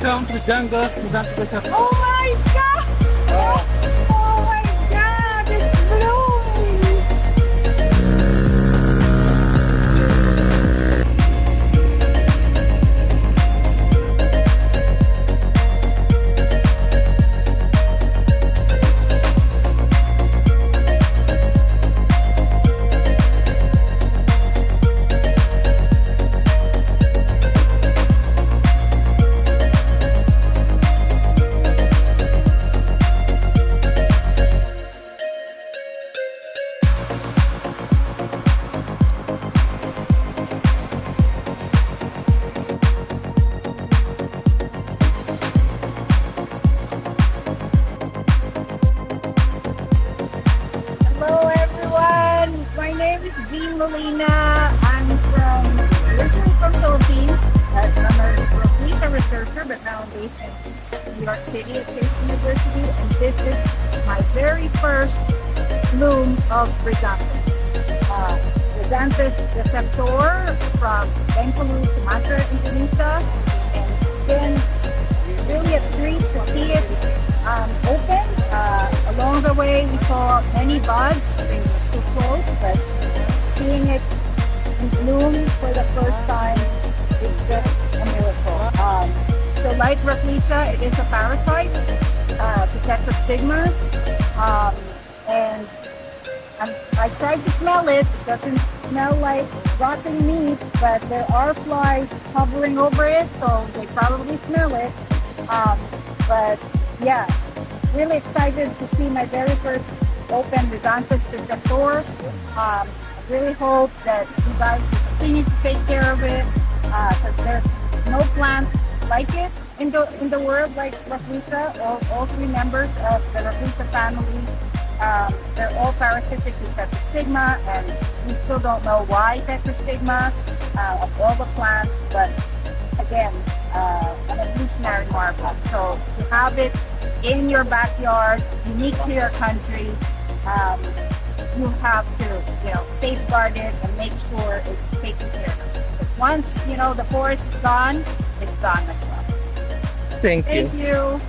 Welcome to the jungle, Madam Professor. Oh my God! Oh my God! It's blooming! Hello everyone! My name is Jean Molina. I'm originally from Philippines. I'm a visa researcher, but now I'm based in New York City at State University. And this is my very first bloom of Chrysanthus. Chrysanthus receptor from Bengkulu, Sumatra, Indonesia. And it's been really a treat to see it open. Along the way, we saw many buds. They were too close, but seeing it in bloom for the first time is just a miracle. So like Rafflesia, it is a parasite, Tetrastigma, and I tried to smell it. It doesn't smell like rotten meat, but there are flies hovering over it, so they probably smell it. But yeah, really excited to see my very first open Chrysanthus receptor. I really hope that you guys will continue to take care of it, because there's no plant like it in the world like Rafflesia. All three members of the Rafflesia family, they're all parasitic to Tetrastigma, and we still don't know why Tetrastigma of all the plants, but again, an evolutionary marvel. So to have it in your backyard, unique to your country, you have to, safeguard it and make sure it's taken care of. Because once, the forest is gone, it's gone as well. Thank you. Thank you.